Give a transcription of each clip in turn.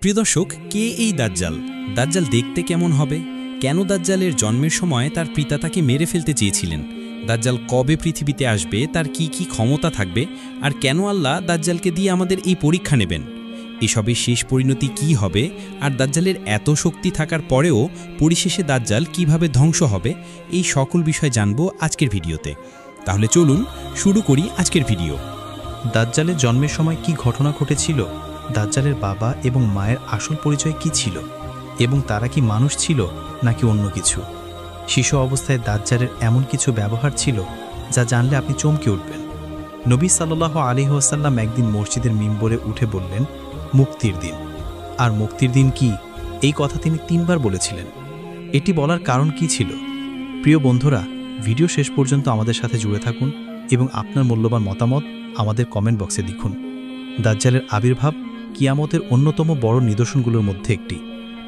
প্রিয় দর্শক, কে এই দাজ্জাল? দাজ্জাল দেখতে কেমন হবে? কেন দাজ্জালের জন্মের সময় তার পিতা তাকে মেরে ফেলতে চেয়েছিলেন? দাজ্জাল কবে পৃথিবীতে আসবে? তার কি কি ক্ষমতা থাকবে? আর কেন আল্লাহ দাজ্জালকে দিয়ে আমাদের এই পরীক্ষা নেবেন? এসবের শেষ পরিণতি কি হবে? আর দাজ্জালের এত শক্তি থাকার পরেও পরিশেষে দাজ্জাল কিভাবে ধ্বংস হবে? এই সকল বিষয় জানব আজকের ভিডিওতে। তাহলে চলুন শুরু করি আজকের ভিডিও। দাজ্জালের জন্মের সময় কি ঘটনা ঘটেছিল? দাজ্জালের বাবা এবং মায়ের আসল পরিচয় কি ছিল? এবং তারা কি মানুষ ছিল নাকি অন্য কিছু? শিশু অবস্থায় দাজ্জালের এমন কিছু ব্যবহার ছিল যা জানলে আপনি চমকে উঠবেন। নবী সাল্লাল্লাহু আলাইহি ওয়াসাল্লাম একদিন মসজিদের মিম্বরে উঠে বললেন, মুক্তির দিন। আর মুক্তির দিন কি, এই কথা তিনি 3 বার বলেছিলেন। এটি বলার কারণ কি ছিল? প্রিয় বন্ধুরা, ভিডিও শেষ পর্যন্ত আমাদের সাথে জুড়ে থাকুন এবং আপনার মূল্যবান মতামত আমাদের কমেন্ট বক্সে লিখুন। দাজ্জালের আবির্ভাব কিয়ামতের অন্যতম বড় নিদর্শনগুলোর মধ্যে একটি।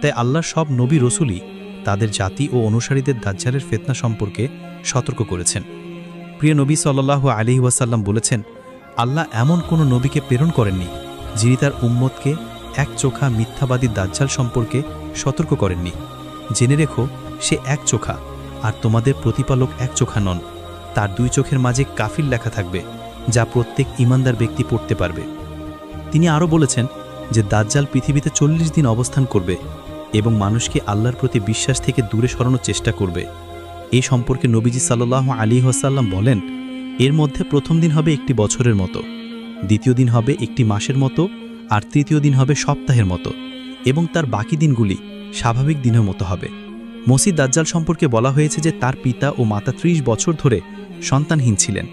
তাই আল্লাহর সব নবী রসুলই তাদের জাতি ও অনুসারীদের দাজ্জালের ফিতনা সম্পর্কে সতর্ক করেছেন। প্রিয় নবী সাল্লাল্লাহু আলাইহি ওয়াসাল্লাম বলেছেন, আল্লাহ এমন কোনো নবীকে প্রেরণ করেননি যিনি তার উম্মতকে একচোখা মিথ্যাবাদী দাজ্জাল সম্পর্কে সতর্ক করেননি। জেনে রেখো, সে একচোখা, আর তোমাদের প্রতিপালক একচোখা নন। তার 2 চোখের মাঝে কাফির লেখা থাকবে, যা প্রত্যেক ঈমানদার ব্যক্তি পড়তে পারবে। তিনি আরও বলেছেন যে দাজ্জাল পৃথিবীতে 40 দিন অবস্থান করবে এবং মানুষকে আল্লাহর প্রতি বিশ্বাস থেকে দূরে সরানোর চেষ্টা করবে। এই সম্পর্কে নবীজি সাল্লাল্লাহু আলাইহি ওয়াসাল্লাম বলেন, এর মধ্যে প্রথম দিন হবে একটি বছরের মতো, দ্বিতীয় দিন হবে একটি মাসের মতো, আর তৃতীয় দিন হবে সপ্তাহের মতো, এবং তার বাকি দিনগুলি স্বাভাবিক দিনের মতো হবে। মসিহ দাজ্জাল সম্পর্কে বলা হয়েছে যে তার পিতা ও মাতা 30 বছর ধরে সন্তানহীন ছিলেন।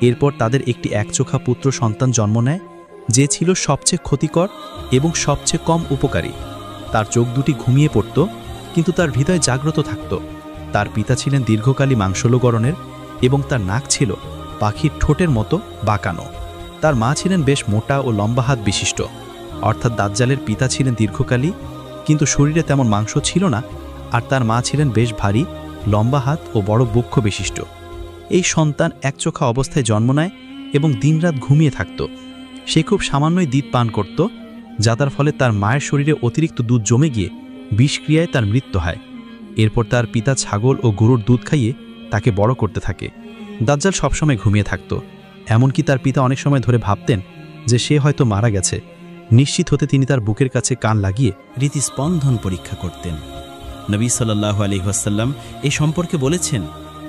এরপর তাদের একটি একচোখা পুত্র সন্তান জন্ম নেয়, যে ছিল সবচেয়ে ক্ষতিকর এবং সবচেয়ে কম উপকারী। তার চোখ দুটি ঘুমিয়ে পড়ত, কিন্তু তার হৃদয় জাগ্রত থাকত। তার পিতা ছিলেন দীর্ঘকালী মাংসল গড়নের এবং তার নাক ছিল পাখির ঠোঁটের মতো বাঁকানো। তার মা ছিলেন বেশ মোটা ও লম্বা হাত বিশিষ্ট। অর্থাৎ দাজ্জালের পিতা ছিলেন দীর্ঘকালী, কিন্তু শরীরে তেমন মাংস ছিল না, আর তার মা ছিলেন বেশ ভারী, লম্বা হাত ও বড় বক্ষ বিশিষ্ট। এই সন্তান একচোখা অবস্থায় জন্ম নেয় এবং দিনরাত ঘুমিয়ে থাকত। সে খুব সামান্যই দুধ পান করত, যার ফলে তার মায়ের শরীরে অতিরিক্ত দুধ জমে গিয়ে বিষক্রিয়ায় তার মৃত্যু হয়। এরপর তার পিতা ছাগল ও গরুর দুধ খাইয়ে তাকে বড় করতে থাকে। দাজ্জাল সবসময় ঘুমিয়ে থাকত, এমনকি তার পিতা অনেক সময় ধরে ভাবতেন যে সে হয়তো মারা গেছে। নিশ্চিত হতে তিনি তার বুকের কাছে কান লাগিয়ে হৃদস্পন্দন পরীক্ষা করতেন। নবী সাল্লাল্লাহু আলাইহি ওয়াসাল্লাম এ সম্পর্কে বলেছেন,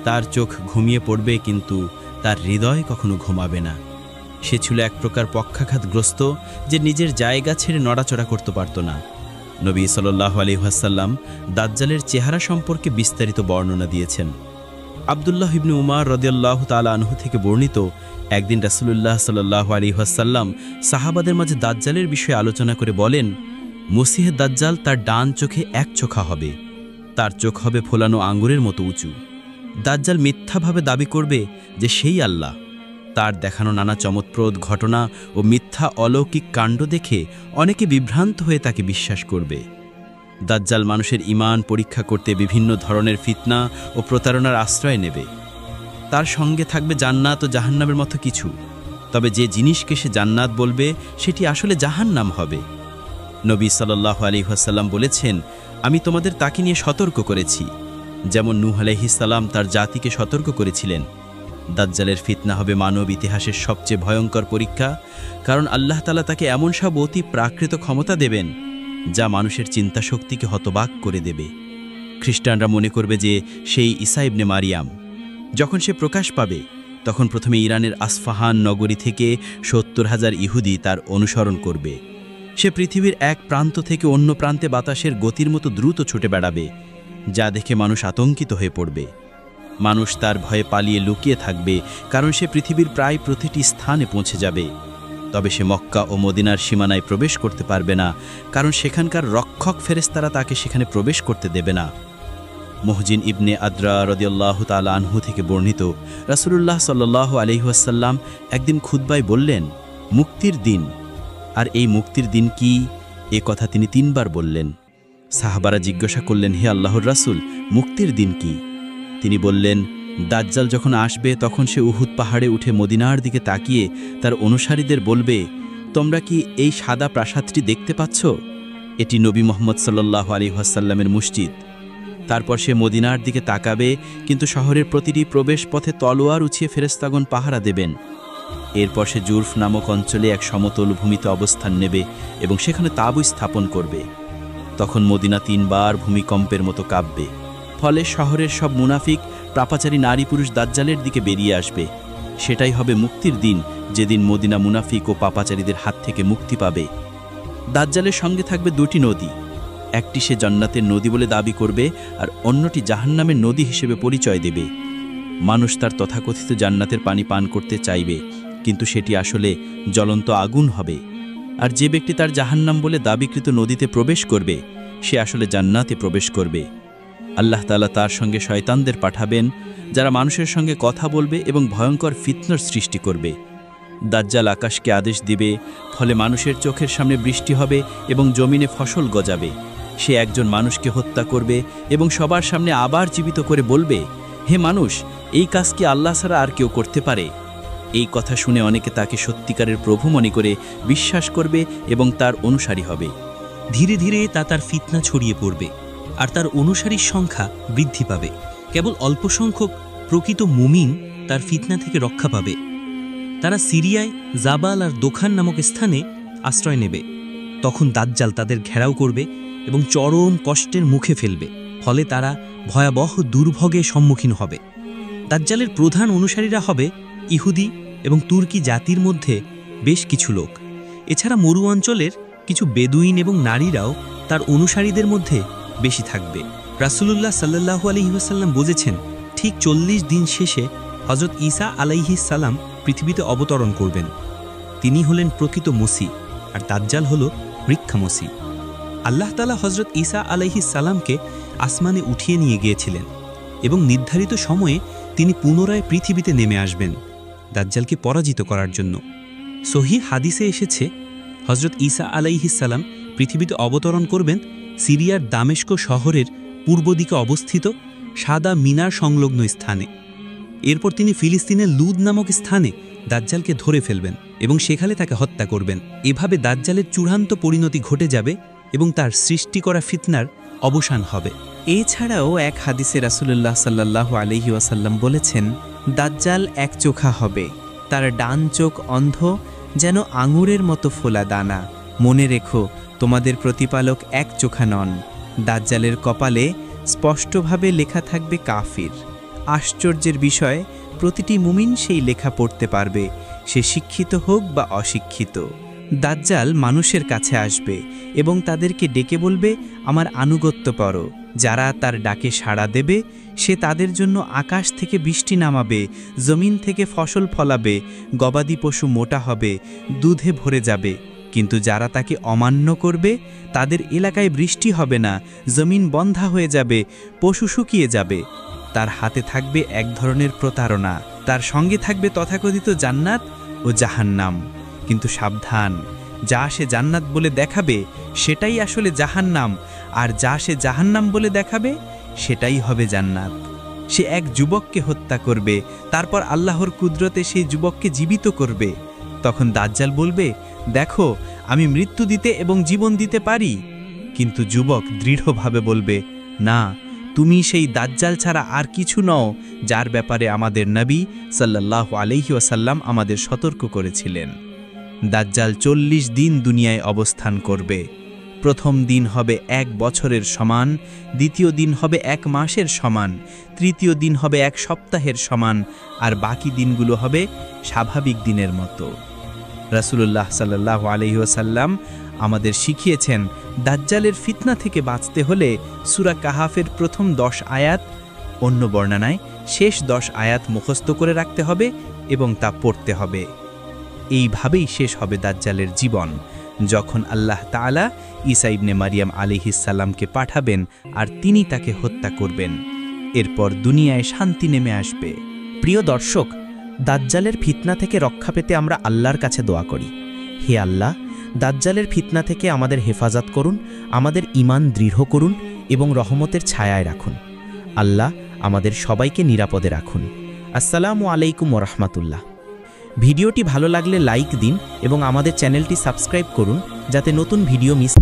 তার চোখ ঘুমিয়ে পড়বে কিন্তু তার হৃদয় কখনো ঘুমাবে না। সে ছিল এক প্রকার পক্ষাঘাতগ্রস্ত, যে নিজের জায়গা ছেড়ে নড়াচড়া করতে পারত না। নবী সাল্লাল্লাহু আলাইহি ওয়াসাল্লাম দাজ্জালের চেহারা সম্পর্কে বিস্তারিত বর্ণনা দিয়েছেন। আব্দুল্লাহ ইবনে উমর রাদিয়াল্লাহু তাআলা আনহু থেকে বর্ণিত, একদিন রাসূলুল্লাহ সাল্লাল্লাহু আলাইহি ওয়াসাল্লাম সাহাবাদের মাঝে দাজ্জালের বিষয়ে আলোচনা করে বলেন, মসিহ দাজ্জাল তার ডান চোখে একচোখা হবে, তার চোখ হবে ফোলানো আঙ্গুরের মতো উঁচু। দাজ্জাল মিথ্যাভাবে দাবি করবে যে সেই আল্লাহ। তার দেখানো নানা চমৎপ্রদ ঘটনা ও মিথ্যা অলৌকিক কাণ্ড দেখে অনেকে বিভ্রান্ত হয়ে তাকে বিশ্বাস করবে। দাজ্জাল মানুষের ঈমান পরীক্ষা করতে বিভিন্ন ধরনের ফিতনা ও প্রতারণার আশ্রয় নেবে। তার সঙ্গে থাকবে জান্নাত ও জাহান্নামের মতো কিছু, তবে যে জিনিসকে সে জান্নাত বলবে সেটি আসলে জাহান্নাম হবে। নবী সাল্লাল্লাহু আলাইহি ওয়াসাল্লাম বলেছেন, আমি তোমাদের তাকে নিয়ে সতর্ক করেছি, যেমন নূহ আলাইহিস সালাম তার জাতিকে সতর্ক করেছিলেন। দাজ্জালের ফিতনা হবে মানব ইতিহাসের সবচেয়ে ভয়ঙ্কর পরীক্ষা, কারণ আল্লাহ তাআলা তাকে এমন সব অতি প্রাকৃত ক্ষমতা দেবেন যা মানুষের চিন্তা শক্তিকে হতবাক করে দেবে। খ্রিস্টানরা মনে করবে যে সেই ঈসা ইবনে মারিয়াম। যখন সে প্রকাশ পাবে, তখন প্রথমে ইরানের আসফাহান নগরী থেকে 70,000 ইহুদি তার অনুসরণ করবে। সে পৃথিবীর এক প্রান্ত থেকে অন্য প্রান্তে বাতাসের গতির মতো দ্রুত ছুটে বেড়াবে, যা দেখে মানুষ আতঙ্কিত হয়ে পড়বে। মানুষ তার ভয়ে পালিয়ে লুকিয়ে থাকবে, কারণ সে পৃথিবীর প্রায় প্রতিটি স্থানে পৌঁছে যাবে। তবে সে মক্কা ও মদিনার সীমানায় প্রবেশ করতে পারবে না, কারণ সেখানকার রক্ষক ফেরেশতারা তাকে সেখানে প্রবেশ করতে দেবে না। মুহজিন ইবনে আদরা রাদিয়াল্লাহু তাআলা আনহু থেকে বর্ণিত, রাসূলুল্লাহ সাল্লাল্লাহু আলাইহি ওয়াসাল্লাম একদিন খুতবায় বললেন, মুক্তির দিন। আর এই মুক্তির দিন কি, এ কথা তিনি 3 বার বললেন। সাহাবারা জিজ্ঞাসা করলেন, হে আল্লাহর রাসূল, মুক্তির দিন কি? তিনি বললেন, দাজ্জাল যখন আসবে তখন সে উহুদ পাহাড়ে উঠে মদিনার দিকে তাকিয়ে তার অনুসারীদের বলবে, তোমরা কি এই সাদা প্রাসাদটি দেখতে পাচ্ছ? এটি নবী মুহাম্মদ সাল্লাল্লাহু আলাইহি ওয়াসাল্লামের মসজিদ। তারপর সে মদিনার দিকে তাকাবে, কিন্তু শহরের প্রতিটি প্রবেশ পথে তলোয়ার উঁচিয়ে ফেরেশতাগণ পাহারা দেবেন। এরপর সে জুরফ নামক অঞ্চলে এক সমতল ভূমিতে অবস্থান নেবে এবং সেখানে তাঁবু স্থাপন করবে। তখন মদিনা 3 বার ভূমিকম্পের মতো কাঁপবে। ফলে শহরের সব মুনাফিক পাপাচারী নারী পুরুষ দাজ্জালের দিকে বেরিয়ে আসবে। সেটাই হবে মুক্তির দিন, যেদিন মদিনা মুনাফিক ও পাপাচারীদের হাত থেকে মুক্তি পাবে। দাজ্জালের সঙ্গে থাকবে 2টি নদী। একটি সে জান্নাতের নদী বলে দাবি করবে, আর অন্যটি জাহান্নামের নদী হিসেবে পরিচয় দেবে। মানুষ তার তথাকথিত জান্নাতের পানি পান করতে চাইবে, কিন্তু সেটি আসলে জ্বলন্ত আগুন হবে। আর যে ব্যক্তি তার জাহান্নাম বলে দাবিকৃত নদীতে প্রবেশ করবে, সে আসলে জান্নাতে প্রবেশ করবে। আল্লাহ তাআলা তার সঙ্গে শয়তানদের পাঠাবেন, যারা মানুষের সঙ্গে কথা বলবে এবং ভয়ঙ্কর ফিতনার সৃষ্টি করবে। দাজ্জাল আকাশকে আদেশ দিবে, ফলে মানুষের চোখের সামনে বৃষ্টি হবে এবং জমিনে ফসল গজাবে। সে একজন মানুষকে হত্যা করবে এবং সবার সামনে আবার জীবিত করে বলবে, হে মানুষ, এই কাজ কি আল্লাহ ছাড়া আর কেউ করতে পারে? এই কথা শুনে অনেকে তাকে সত্যিকারের প্রভু মনে করে বিশ্বাস করবে এবং তার অনুসারী হবে। ধীরে ধীরে তার ফিতনা ছড়িয়ে পড়বে, আর তার অনুসারীর সংখ্যা বৃদ্ধি পাবে। কেবল অল্প সংখ্যক প্রকৃত মুমিন তার ফিতনা থেকে রক্ষা পাবে। তারা সিরিয়ায় জাবাল আর দোখান নামক স্থানে আশ্রয় নেবে। তখন দাজ্জাল তাদের ঘেরাও করবে এবং চরম কষ্টের মুখে ফেলবে। ফলে তারা ভয়াবহ দুর্ভোগের সম্মুখীন হবে। দাজ্জালের প্রধান অনুসারীরা হবে ইহুদি এবং তুর্কি জাতির মধ্যে বেশ কিছু লোক। এছাড়া মরু অঞ্চলের কিছু বেদুইন এবং নারীরাও তার অনুসারীদের মধ্যে বেশি থাকবে। রাসূলুল্লাহ সাল্লাল্লাহু আলাইহি ওয়াসাল্লাম বলেছেন, ঠিক 40 দিন শেষে হযরত ঈসা আলাইহিস সালাম পৃথিবীতে অবতরণ করবেন। তিনি হলেন প্রকৃত মসিহ, আর দাজ্জাল হল মিথ্যা মসিহ। আল্লাহ তাআলা হযরত ঈসা আলাইহিস সালামকে আসমানে উঠিয়ে নিয়ে গিয়েছিলেন এবং নির্ধারিত সময়ে তিনি পুনরায় পৃথিবীতে নেমে আসবেন দাজ্জালকে পরাজিত করার জন্য। সহিহ হাদিসে এসেছে, হযরত ঈসা আলাইহিস সালাম পৃথিবীতে অবতরণ করবেন সিরিয়ার দামেস্ক শহরের পূর্ব দিকে অবস্থিত সাদা মিনার সংলগ্ন স্থানে। এরপর তিনি ফিলিস্তিনের লুদ নামক স্থানে দাজ্জালকে ধরে ফেলবেন এবং সেখানে তাকে হত্যা করবেন। এভাবে দাজ্জালের চূড়ান্ত পরিণতি ঘটে যাবে এবং তার সৃষ্টি করা ফিতনার অবসান হবে। এছাড়াও এক হাদিসে রাসূলুল্লাহ সাল্লাল্লাহু আলাইহি ওয়াসাল্লাম বলেছেন, দাজ্জাল একচোখা হবে, তার ডান চোখ অন্ধ, যেন আঙুরের মতো ফোলা দানা। মনে রেখো, তোমাদের প্রতিপালক একচোখা নন। দাজ্জালের কপালে স্পষ্টভাবে লেখা থাকবে কাফির। আশ্চর্যের বিষয়, প্রতিটি মুমিন সেই লেখা পড়তে পারবে, সে শিক্ষিত হোক বা অশিক্ষিত। দাজ্জাল মানুষের কাছে আসবে এবং তাদেরকে ডেকে বলবে, আমার আনুগত্য করো। যারা তার ডাকে সাড়া দেবে, সে তাদের জন্য আকাশ থেকে বৃষ্টি নামাবে, জমিন থেকে ফসল ফলাবে, গবাদি পশু মোটা হবে, দুধে ভরে যাবে। কিন্তু যারা তাকে অমান্য করবে, তাদের এলাকায় বৃষ্টি হবে না, জমিন বন্ধা হয়ে যাবে, পশু শুকিয়ে যাবে। তার হাতে থাকবে এক ধরনের প্রতারণা, তার সঙ্গে থাকবে তথাকথিত জান্নাত ও জাহান্নাম। কিন্তু সাবধান, যা সে জান্নাত বলে দেখাবে সেটাই আসলে জাহান্নাম, আর যা সে জাহান্নাম বলে দেখাবে সেটাই হবে জান্নাত। সে এক যুবককে হত্যা করবে, তারপর আল্লাহর কুদরতে সেই যুবককে জীবিত করবে। তখন দাজ্জাল বলবে, দেখো, আমি মৃত্যু দিতে এবং জীবন দিতে পারি। কিন্তু যুবক দৃঢ়ভাবে বলবে, না, তুমি সেই দাজ্জাল ছাড়া আর কিছু নও, যার ব্যাপারে আমাদের নবী সাল্লাল্লাহু আলাইহি ওয়াসাল্লাম আমাদের সতর্ক করেছিলেন। দাজ্জাল 40 দিন দুনিয়ায় অবস্থান করবে। প্রথম দিন হবে 1 বছরের সমান, দ্বিতীয় দিন হবে 1 মাসের সমান, তৃতীয় দিন হবে 1 সপ্তাহের সমান, আর বাকি দিনগুলো হবে স্বাভাবিক দিনের মতো। রাসূলুল্লাহ সাল্লাল্লাহু আলাইহি ওয়াসাল্লাম আমাদের শিখিয়েছেন, দাজ্জালের ফিতনা থেকে বাঁচতে হলে সূরা কাহাফের প্রথম 10 আয়াত, অন্য বর্ণনায় শেষ 10 আয়াত মুখস্থ করে রাখতে হবে এবং তা পড়তে হবে। এইভাবেই শেষ হবে দাজ্জালের জীবন, যখন আল্লাহ তাআলা ঈসা ইবনে মারিয়াম আলাইহিস সালামকে পাঠাবেন আর তিনি তাকে হত্যা করবেন। এরপর দুনিয়ায় শান্তি নেমে আসবে। প্রিয় দর্শক, দাজ্জালের ফিতনা থেকে রক্ষা পেতে আমরা আল্লাহর কাছে দোয়া করি, হে আল্লাহ, দাজ্জালের ফিতনা থেকে আমাদের হেফাজত করুন, আমাদের ঈমান দৃঢ় করুন এবং রহমতের ছায়ায় রাখুন। আল্লাহ আমাদের সবাইকে নিরাপদে রাখুন। আসসালামু আলাইকুম ওয়া রাহমাতুল্লাহ। ভিডিওটি ভালো লাগলে লাইক দিন এবং আমাদের চ্যানেলটি সাবস্ক্রাইব করুন, যাতে নতুন ভিডিও মিস